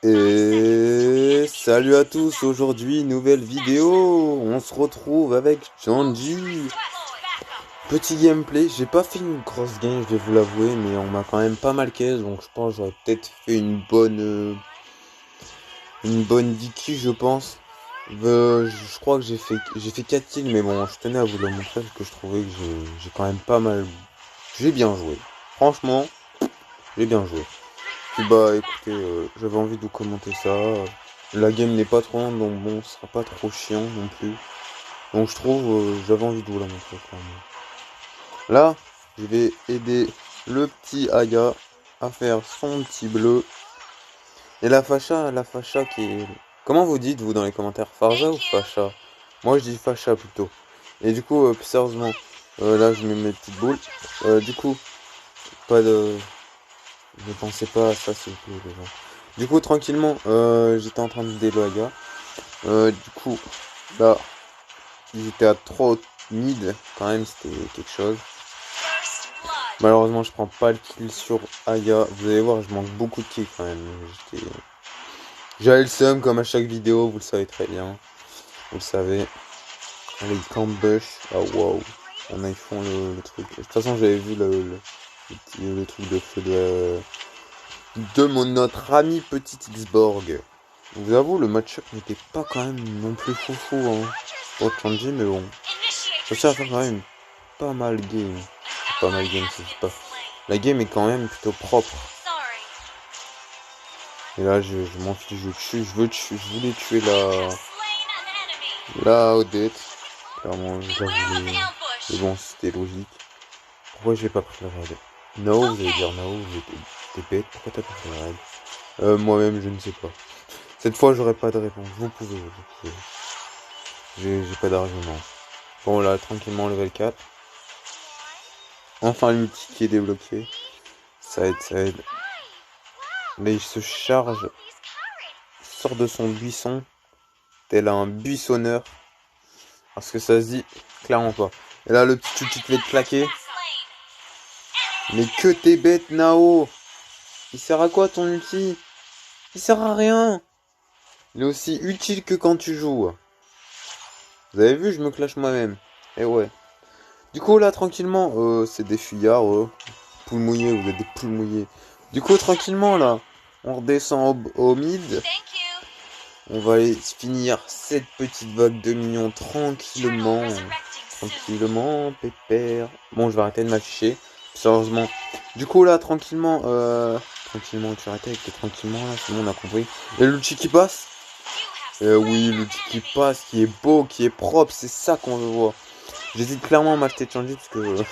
Et salut à tous, aujourd'hui nouvelle vidéo, on se retrouve avec Janji. Petit gameplay, j'ai pas fait une grosse game, je vais vous l'avouer, mais on m'a quand même pas mal caisse, donc je pense que j'aurais peut-être fait une bonne Diki, je pense. Je crois que j'ai fait 4 kills, mais bon, je tenais à vous le montrer parce que je trouvais que j'ai quand même pas mal, j'ai bien joué. Franchement, j'ai bien joué. Puis bah écoutez, j'avais envie de vous commenter ça. La game n'est pas trop longue, donc bon, ce sera pas trop chiant non plus. Donc je trouve, j'avais envie de vous la montrer quand même. Là, je vais aider le petit Aya à faire son petit bleu. Et la Facha qui est... Comment vous dites vous dans les commentaires, Farja ou Facha? Moi je dis Facha plutôt. Et du coup, plus sérieusement, là je mets mes petites boules. Du coup, pas de... Ne pensez pas à ça s'il vous plaît les gens. Du coup, tranquillement, j'étais en train de déloyer. Du coup, là, ils étaient à 3 mid. Quand même, c'était quelque chose. Malheureusement, je prends pas le kill sur Aya. Vous allez voir, je manque beaucoup de kills quand même. J'avais le seum comme à chaque vidéo, vous le savez très bien. Vous le savez. Allez, ils cambush. Ah waouh. On a, ils font le truc. De toute façon, j'avais vu le truc de feu de notre ami petit Xborg. Je vous avoue, le match-up n'était pas quand même non plus foufou hein, pour Changi, mais bon. Ça sert à faire quand même pas mal game. Pas mal game, c'est pas. La game est quand même plutôt propre. Et là, je m'en fiche, je voulais tuer la Odette. Clairement, je la voulais. Mais bon, c'était logique. Pourquoi j'ai pas pris le raid? No, vous allez dire no, t'es bête, pourquoi t'as pas pris le raid? Moi-même, je ne sais pas. Cette fois, j'aurai pas de réponse. Vous pouvez. J'ai pas d'argument. Bon, là, tranquillement, level 4. Enfin, l'ulti qui est débloqué. Ça aide, ça aide. Là, il se charge. Sort de son buisson. Tel un buissonneur. Parce que ça se dit clairement pas. Et là, le petit ulti te fait claquer. Mais que t'es bête, Nao! Il sert à quoi ton ulti? Il sert à rien! Il est aussi utile que quand tu joues. Vous avez vu, je me clash moi-même. Et ouais. Du coup, là, tranquillement, c'est des fuyards. Poules mouillées, vous êtes des poules mouillées. Du coup, tranquillement, là, on redescend au mid. On va aller finir cette petite vague de minions tranquillement. Tranquillement, pépère. Bon, je vais arrêter de m'afficher. Sérieusement. Du coup, là, tranquillement, tranquillement, tu arrêtes avec tes tranquillement, là, c'est bon, on a compris. Et l'outil qui passe? Oui, l'outil qui passe, qui est beau, qui est propre, c'est ça qu'on veut voir. J'hésite clairement à m'acheter Changi parce que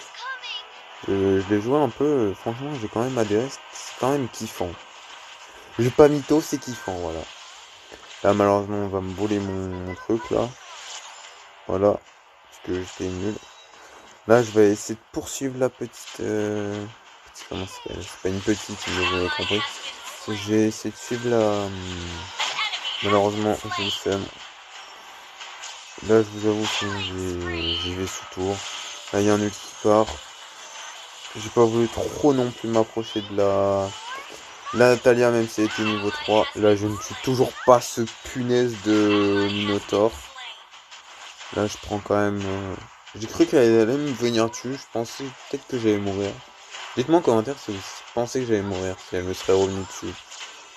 je l'ai joué un peu, franchement, j'ai quand même adhéré, c'est quand même kiffant. J'ai pas mytho, c'est kiffant, voilà. Là, malheureusement, on va me voler mon truc, là. Voilà, parce que j'étais nul. Là, je vais essayer de poursuivre la petite... comment ça s'appelle? C'est pas une petite, mais vous avez compris. Je vais essayer de suivre la... malheureusement, j'ai le seum. Là, je vous avoue que j'y vais sous tour. Là, il y a un ulti qui part. J'ai pas voulu trop non plus m'approcher de la Natalia, même si elle était niveau 3. Là, je ne tue toujours pas ce punaise de Minotaur. Là, je prends quand même... J'ai cru qu'elle allait me venir tuer. Je pensais peut-être que j'allais mourir. Dites-moi en commentaire si vous pensez que j'allais mourir, si elle me serait revenue dessus.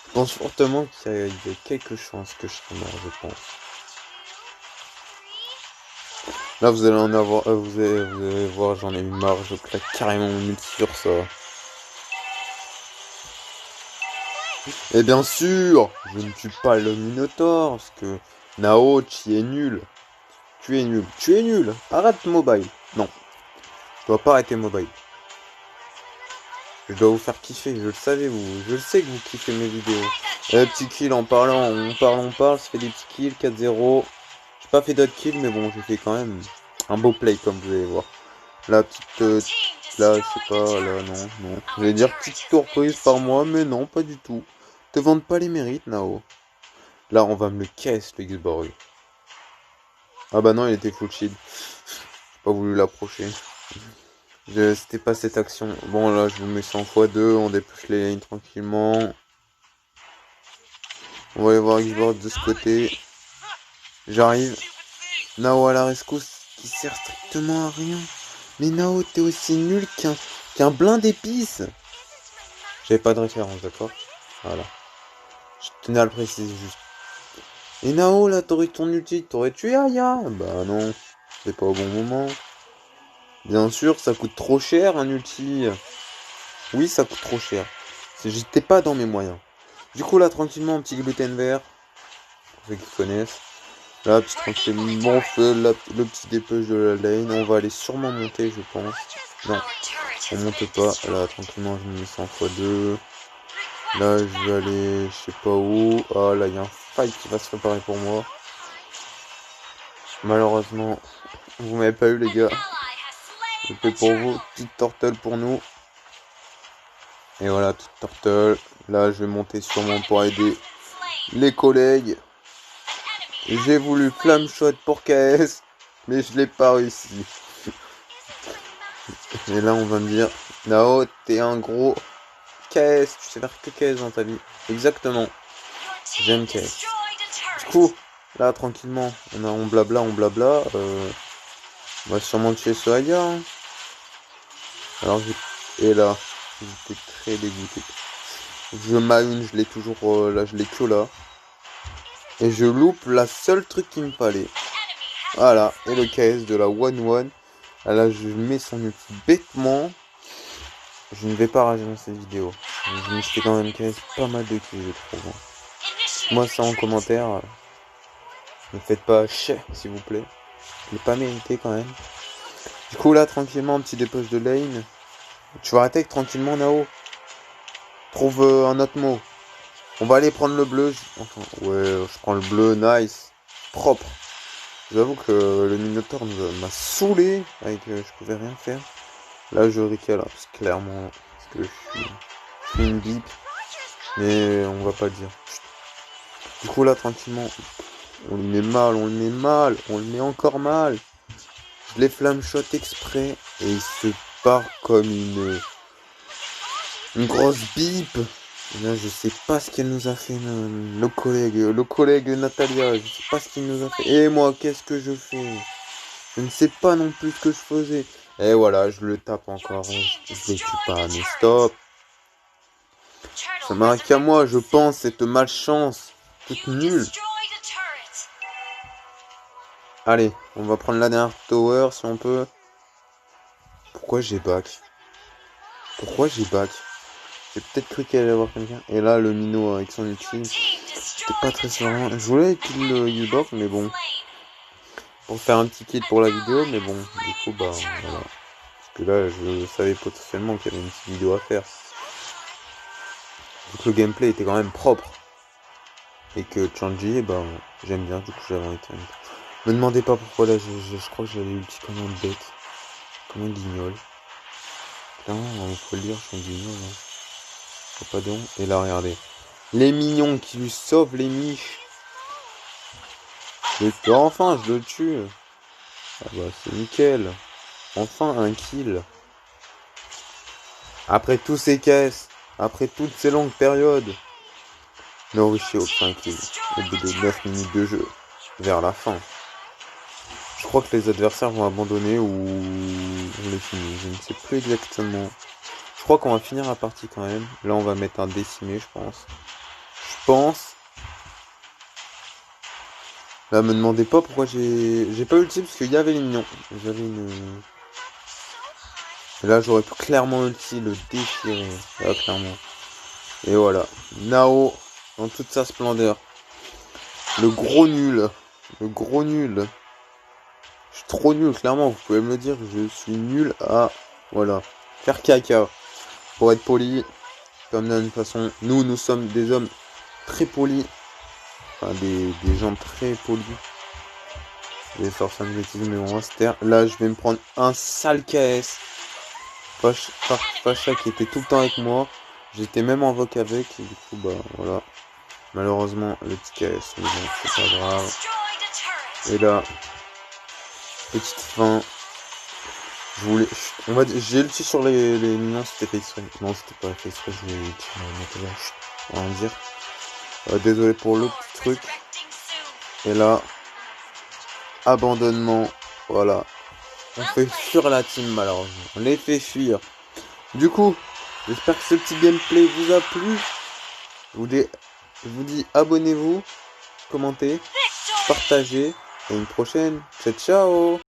Je pense fortement qu'il y a quelques chances que je serais mort, je pense. Là, vous allez en avoir... vous allez voir, j'en ai eu marre. Je claque carrément mon ulti sur ça. Et bien sûr, je ne tue pas le Minotaur, parce que Nao, tu es nul. Tu es nul. Tu es nul. Arrête mobile. Non. Je dois pas arrêter mobile. Je dois vous faire kiffer. Je le savais, vous. Je le sais que vous kiffez mes vidéos. Petit kill en parlant. On parle. Ça fait des petits kills. 4-0. J'ai pas fait d'autres kills, mais bon, j'ai fait quand même un beau play, comme vous allez voir. La petite... là, je sais pas. Là, non. Je vais dire petite tour prise par moi, mais non, pas du tout. Te vende pas les mérites, Nao. Là, on va me le caisse, le Xborg. Ah bah non, il était full shield. J'ai pas voulu l'approcher. C'était pas cette action. Bon, là, je vous mets 100 x 2. On dépêche les lignes tranquillement. On va aller voir Xbox de ce côté. J'arrive. Nao à la rescousse qui sert strictement à rien. Mais Nao, t'es aussi nul qu'un blind d'épices. J'avais pas de référence, d'accord? Voilà. Je tenais à le préciser juste. Et Nao, là, t'aurais ton ulti, t'aurais tué Aya. Bah non, c'est pas au bon moment. Bien sûr, ça coûte trop cher un ulti. Oui, ça coûte trop cher. J'étais pas dans mes moyens. Du coup, là, tranquillement, un petit gluten vert. Pour ceux qui connaissent. Là, petit tranquillement, on fait le petit dépêche de la lane. On va aller sûrement monter, je pense. Non, on monte pas. Là, tranquillement, je me mets 100 x 2. Là, je vais aller, je sais pas où. Ah, là, il y a un fight qui va se préparer pour moi. Malheureusement, vous m'avez pas eu, les gars. Je fais pour vous. Petite turtle pour nous. Et voilà, petite turtle. Là, je vais monter sûrement pour aider les collègues. J'ai voulu flamme shot pour KS, mais je l'ai pas réussi. Et là, on va me dire, Nao, t'es un gros KS. Tu sais faire que KS dans ta vie. Exactement. J'aime KS. Du coup, là, tranquillement, on blabla. On va sûrement tuer ce Aya. Hein. Alors, et là, j'étais très dégoûté. Je m'allume, je l'ai toujours, là, je l'ai que là. Et je loupe la seule truc qu'il me fallait. Voilà, et le KS de la 1-1. Là, je mets son ulti bêtement. Je ne vais pas rager dans cette vidéo. Je me suis quand même KS pas mal de kills, je trouve. Moi, ça en commentaire. Ne faites pas chier, s'il vous plaît. Je l'ai pas mérité quand même. Du coup, là, tranquillement, un petit dépose de lane. Tu vas attaquer tranquillement, Nao. Trouve un autre mot. On va aller prendre le bleu. Enfin, ouais, je prends le bleu, nice. Propre. J'avoue que le Minotaur m'a saoulé avec je pouvais rien faire. Là je recale parce que clairement parce que je suis une bip. Mais on va pas le dire. Du coup là tranquillement. On le met mal, on le met encore mal. Je les flamme shot exprès et il se part comme une grosse bip. Et là, je sais pas ce qu'elle nous a fait, le collègue Natalia. Je sais pas ce qu'il nous a fait. Et moi, qu'est-ce que je fais? Je ne sais pas non plus ce que je faisais. Et voilà, je le tape encore. Je le tue pas, mais stop. Ça m'arrive qu'à moi, je pense, cette malchance. Toute nulle. Allez, on va prendre la dernière tower si on peut. Pourquoi j'ai back? J'ai peut-être cru qu'il allait y avoir quelqu'un. Et là, le minot avec son ulti. C'était pas très serein. Je voulais kill le U-Box, mais bon. Pour faire un petit kill pour la vidéo, mais bon. Du coup, bah, voilà. Parce que là, je savais potentiellement qu'il y avait une petite vidéo à faire. Donc le gameplay était quand même propre. Et que Changi, bah, j'aime bien. Du coup, j'avais envie de... Me demandez pas pourquoi là, je crois que j'avais ulti comme un bête. Comme un guignol. Clairement, il faut le dire, je suis un guignol. Hein. Faut pas de honte. Et là, regardez. Les mignons qui lui sauvent les miches. Enfin, je le tue. Ah bah, c'est nickel. Enfin, un kill. Après tous ces caisses. Après toutes ces longues périodes. Norishi obtient un kill. Au bout de 9 minutes de jeu. Vers la fin. Je crois que les adversaires vont abandonner ou on les finit. Je ne sais plus exactement. Je crois qu'on va finir la partie quand même. Là, on va mettre un décimé, je pense. Là, me demandez pas pourquoi j'ai pas ulti parce qu'il y avait les mignons. J'avais une... Et là, j'aurais pu clairement ulti le déchirer. Là, clairement. Et voilà. Nao, dans toute sa splendeur. Le gros nul. Je suis trop nul, clairement. Vous pouvez me le dire. Je suis nul à... Voilà. Faire caca. Pour être poli. Comme d'une façon. Nous sommes des hommes très polis. Enfin, des gens très polis. Je vais sortir une bêtise, mais on va se taire. Là, je vais me prendre un sale KS. Pacha qui était tout le temps avec moi. J'étais même en voc avec. Et du coup, bah, voilà. Malheureusement, le petit KS. Mais bon, c'est pas grave. Et là, petite fin. J'ai le tir sur les mignons, c'était fait exprès. Non, c'était pas fait exprès, je voulais tirer on va dire. Désolé pour le petit truc. Et là, abandonnement. Voilà. On fait fuir la team malheureusement. On les fait fuir. Du coup, j'espère que ce petit gameplay vous a plu. Je vous dis abonnez-vous, commentez, partagez. Et une prochaine. Ciao ciao.